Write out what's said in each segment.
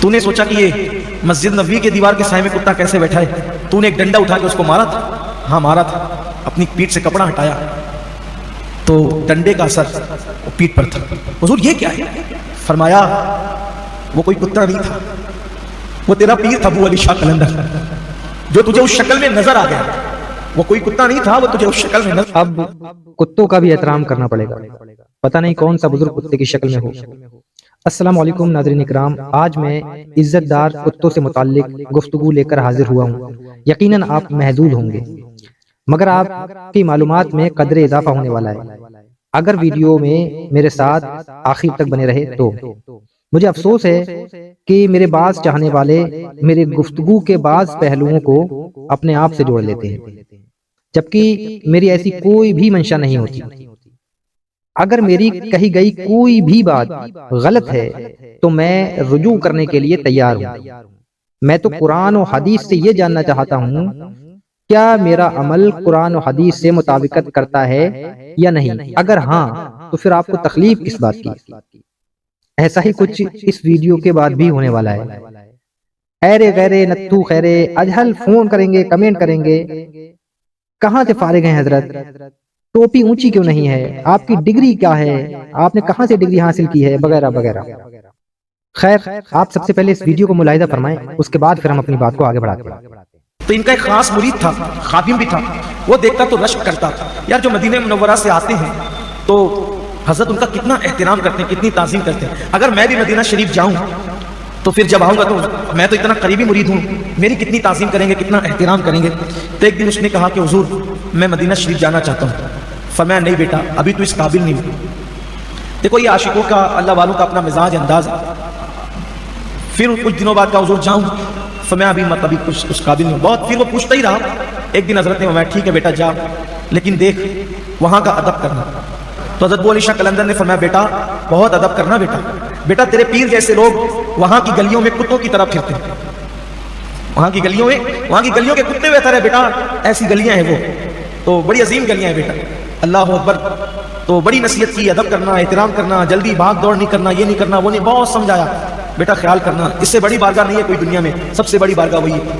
تو نے سوچا کہ یہ مسجد نبوی کے دیوار کے سائے میں کتا کیسے بیٹھا ہے؟ تو نے ایک ڈنڈا اٹھا کے اس کو مارا تھا؟ ہاں مارا تھا، اپنی پیٹھ سے کپڑا ہٹایا تو ڈنڈے کا اثر وہ پیٹھ پر تھا۔ حضور یہ کیا ہے؟ فرمایا وہ کوئی کتا نہیں تھا، وہ تیرا پیر تھا ابو علی شاہ قلندر، جو تجھے اس شکل میں نظر آ گیا۔ وہ کوئی کتا نہیں تھا، وہ تجھے اس شکل میں نظر۔ اب کتوں کا بھی احترام کرنا پڑے گا، پتہ نہیں کون سا بزرگ کتے کی شکل میں ہو۔ السلام علیکم ناظرین اکرام، آج میں عزت دار کتوں سے متعلق گفتگو لے کر حاضر ہوا ہوں۔ یقیناً آپ محظوظ ہوں گے، مگر آپ کی معلومات میں قدر اضافہ ہونے والا ہے اگر ویڈیو میں میرے ساتھ آخر تک بنے رہے تو۔ مجھے افسوس ہے کہ میرے بعض چاہنے والے میرے گفتگو کے بعض پہلوؤں کو اپنے آپ سے جوڑ لیتے ہیں، جبکہ میری ایسی کوئی بھی منشا نہیں ہوتی۔ اگر میری کہی گئی کوئی بھی بات غلط ہے تو میں رجوع کرنے کے لیے تیار ہوں۔ میں تو قرآن و حدیث سے یہ جاننا چاہتا ہوں کیا میرا عمل قرآن و حدیث سے مطابقت کرتا ہے یا نہیں۔ اگر ہاں تو پھر آپ کو تکلیف کس بات کی؟ ایسا ہی کچھ اس ویڈیو کے بعد بھی ہونے والا ہے۔ ایرے غیرے نتھو خیرے اجہل فون کریں گے، کمنٹ کریں گے، کہاں سے فارغ ہیں حضرت، ٹوپی اونچی کیوں نہیں ہے، آپ کی ڈگری کیا ہے، آپ نے کہاں سے ڈگری حاصل کی ہے، وغیرہ وغیرہ۔ خیر، آپ سب سے پہلے اس ویڈیو کو ملاحظہ فرمائیں، اس کے بعد پھر ہم اپنی بات کو آگے بڑھاتے ہیں۔ تو ان کا ایک خاص مرید تھا، خادم بھی تھا، وہ دیکھتا تو رشک کرتا یار جو مدینہ منورہ سے آتے ہیں تو حضرت ان کا کتنا احترام کرتے ہیں، کتنی تعظیم کرتے ہیں۔ اگر میں بھی مدینہ شریف جاؤں تو پھر جب آؤں گا تو میں تو اتنا قریبی مرید ہوں، میری کتنی تعظیم کریں گے، کتنا احترام کریں گے۔ تو ایک دن اس نے کہا کہ حضور میں مدینہ شریف جانا چاہتا ہوں۔ فرمایا نہیں بیٹا، ابھی تو اس قابل نہیں۔ دیکھو یہ عاشقوں کا، اللہ والوں کا اپنا مزاج انداز ہے۔ پھر کچھ دنوں بعد کہا حضور جاؤں؟ فرمایا ابھی مت، ابھی کچھ اس قابل نہیں۔ بہت پھر وہ پوچھتا ہی رہا۔ ایک دن حضرت نے فرمایا ٹھیک ہے بیٹا جا، لیکن دیکھ وہاں کا ادب کرنا۔ تو حضرت ابو علی شاہ قلندر نے فرمایا بیٹا بہت ادب کرنا بیٹا، بیٹا تیرے پیر جیسے لوگ وہاں کی گلیوں میں کتوں کی طرح پھرتے ہیں، وہاں کی گلیوں کے کتے بہتر ہے بیٹا، ایسی گلیاں ہیں وہ تو بڑی عظیم گلیاں ہیں بیٹا۔ اللہ اکبر۔ تو بڑی نصیحت کی، ادب کرنا، احترام کرنا، جلدی بھاگ دوڑ نہیں کرنا، یہ نہیں کرنا، وہ نہیں، بہت سمجھایا بیٹا خیال کرنا، اس سے بڑی بارگاہ نہیں ہے کوئی دنیا میں، سب سے بڑی بارگاہ وہی ہے۔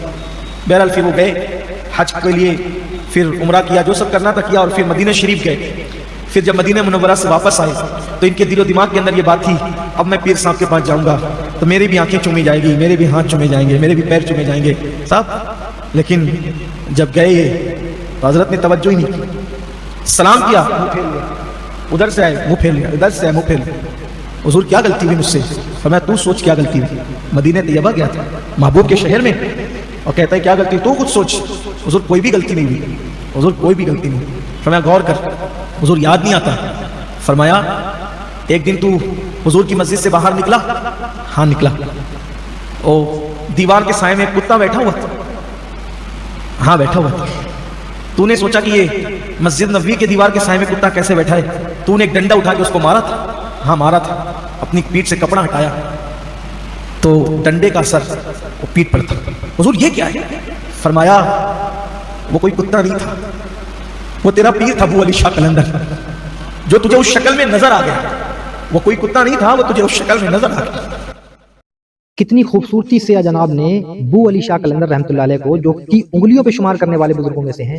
بہرحال پھر وہ گئے حج کے لیے، پھر عمرہ کیا، جو سب کرنا تھا کیا، اور پھر مدینہ شریف گئے۔ پھر جب مدینہ منورہ سے واپس آئے تو ان کے دل و دماغ کے اندر یہ بات تھی اب میں پیر صاحب کے پاس جاؤں گا تو میری بھی آنکھیں چومی جائے گی، میرے بھی ہاتھ چومے جائیں گے، میرے بھی پیر چومے جائیں گے صاحب۔ لیکن جب گئے تو حضرت نے توجہ ہی نہیں کی، سلام کیا، منہ پھیر لیا، ادھر سے آئے منہ پھیر لیا، ادھر سے آئے منہ پھیر لیا۔ حضور کیا غلطی ہوئی مجھ سے؟ فرمایا تو سوچ کیا غلطی ہوئی، مدینہ طیبہ گیا تھا محبوب کے شہر میں، اور کہتا ہے کیا غلطی، تو خود سوچ۔ حضور کوئی بھی غلطی نہیں ہوئی، حضور کوئی بھی غلطی نہیں۔ فرمایا غور کر، حضور یاد نہیں آتا؟ فرمایا ایک دن تو حضور کی مسجد سے باہر نکلا؟ ہاں نکلا۔ او دیوار کے سائے میں کتا بیٹھا ہوا تھا؟ ہاں بیٹھا ہوا تھا۔ تو نے سوچا کہ یہ مسجد نبوی کے دیوار کے سائے میں کتا کیسے بیٹھا ہے؟ تو نے ایک ڈنڈا اٹھا کے اس کو مارا تھا؟ ہاں مارا تھا، اپنی پیٹھ سے کپڑا ہٹایا تو ڈنڈے کا اثر وہ پیٹھ پر تھا۔ حضور یہ کیا ہے؟ فرمایا وہ کوئی کتا نہیں تھا، وہ تیرا پیر تھا ابو علی شاہ قلندر، جو تجھے اس شکل میں نظر آ گیا۔ وہ کوئی کتا نہیں تھا، وہ تجھے اس شکل میں نظر آ گیا۔ کتنی خوبصورتی سے جناب نے ابو علی شاہ قلندر رحمۃ اللہ علیہ کو، جو کی انگلیوں پہ شمار کرنے والے بزرگوں میں سے ہیں،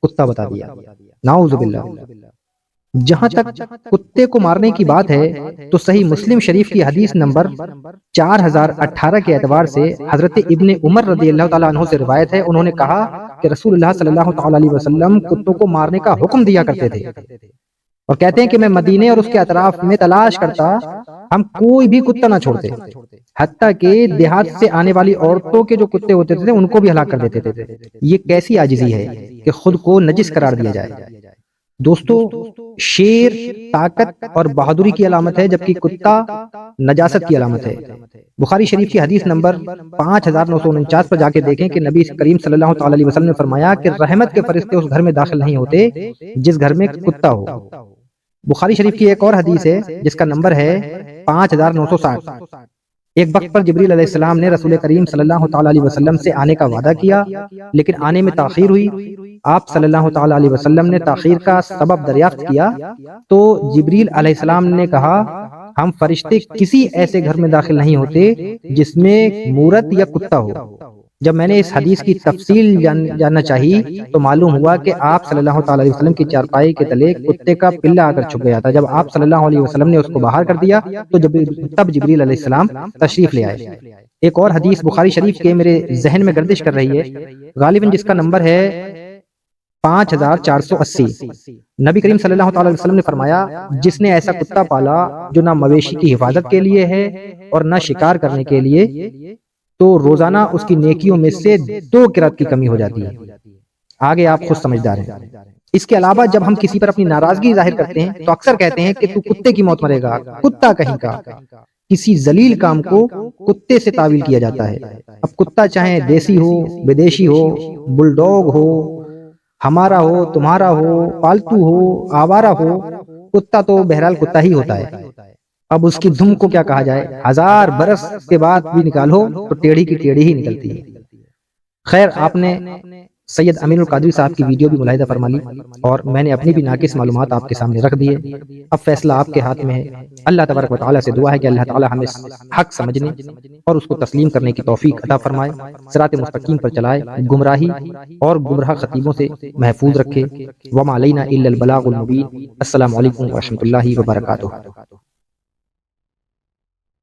کتا بتا دیا۔ نعوذ باللہ۔ جہاں تک کتے کو مارنے کی بات ہے تو صحیح مسلم شریف کی حدیث نمبر 4018 کے اعتبار سے حضرت ابن عمر رضی اللہ تعالیٰ عنہ سے روایت ہے، انہوں نے کہا کہ رسول اللہ صلی اللہ تعالیٰ علیہ وسلم کتوں کو مارنے کا حکم دیا کرتے تھے، اور کہتے ہیں کہ میں مدینے اور اس کے اطراف میں تلاش کرتا، ہم کوئی بھی کتا نہ چھوڑتے، حتیٰ کہ دیہات سے آنے والی عورتوں کے جو کتے ہوتے تھے ان کو بھی ہلاک کر دیتے تھے۔ یہ کیسی عاجزی ہے کہ خود کو نجس قرار دیا جائے۔ دوستو، شیر طاقت اور بہادری کی علامت ہے، جبکہ کتا نجاست کی علامت ہے۔ بخاری شریف کی حدیث نمبر 5949 پر جا کے دیکھیں کہ نبی کریم صلی اللہ تعالی علیہ وسلم نے فرمایا کہ رحمت کے فرشتے اس گھر میں داخل نہیں ہوتے جس گھر میں کتا ہو۔ بخاری شریف کی ایک اور حدیث ہے جس کا نمبر ہے 5960۔ ایک وقت پر جبریل علیہ السلام نے رسول کریم صلی اللہ تعالی علیہ وسلم سے آنے کا وعدہ کیا، لیکن آنے میں تاخیر ہوئی۔ آپ صلی اللہ تعالی علیہ وسلم نے تاخیر کا سبب دریافت کیا تو جبریل علیہ السلام نے کہا ہم فرشتے کسی ایسے گھر میں داخل نہیں ہوتے جس میں مورت یا کتا ہو۔ جب میں نے اس حدیث کی تفصیل جاننا چاہی تو معلوم ہوا کہ آپ صلی اللہ تعالی علیہ وسلم کی چارپائی کے تلے کتے کا پلہ آ کر چھپ گیا تھا۔ جب آپ صلی اللہ علیہ وسلم نے اس کو باہر کر دیا تو تب جبریل علیہ السلام تشریف لے آئے۔ ایک اور حدیث بخاری شریف کے میرے ذہن میں گردش کر رہی ہے، غالباً جس کا نمبر ہے 5480۔ نبی کریم صلی اللہ تعالی علیہ وسلم نے فرمایا، جس نے ایسا کتا پالا جو نہ مویشی کی حفاظت کے لیے ہے اور نہ شکار کرنے کے لیے، تو روزانہ اس کی نیکیوں میں سے 2 قرات کی کمی ہو جاتی ہے۔ آگے آپ خود سمجھدار ہیں۔ اس کے علاوہ جب ہم کسی پر اپنی ناراضگی ظاہر کرتے ہیں تو اکثر کہتے ہیں کہ تو کتے کی موت مرے گا، کتا کہیں کا۔ کسی ذلیل کام کو کتے سے تعویل کیا جاتا ہے۔ اب کتا چاہے دیسی ہو، بدیشی ہو، بلڈوگ ہو، ہمارا ہو، تمہارا ہو، پالتو ہو، آوارہ ہو، کتا تو بہرحال کتا ہی ہوتا ہے۔ اب اس کی دھم کو کیا کہا جائے، 1000 برس کے بعد بھی نکالو تو ٹیڑھی کی ٹیڑھی ہی نکلتی ہے۔ خیر، آپ نے سید امین القادری صاحب کی ویڈیو بھی ملاحظہ فرما لی اور میں نے اپنی بھی ناقص معلومات آپ کے سامنے رکھ دیے۔ اب فیصلہ آپ کے ہاتھ میں ہے۔ اللہ تبارک و تعالیٰ سے دعا ہے کہ اللہ تعالیٰ ہمیں حق سمجھنے اور اس کو تسلیم کرنے کی توفیق عطا فرمائے، صراط مستقیم پر چلائے، گمراہی اور گمراہ خطیبوں سے محفوظ رکھے۔ وما علینا الا البلاغ المبین۔ السلام علیکم ورحمۃ اللہ وبرکاتہ۔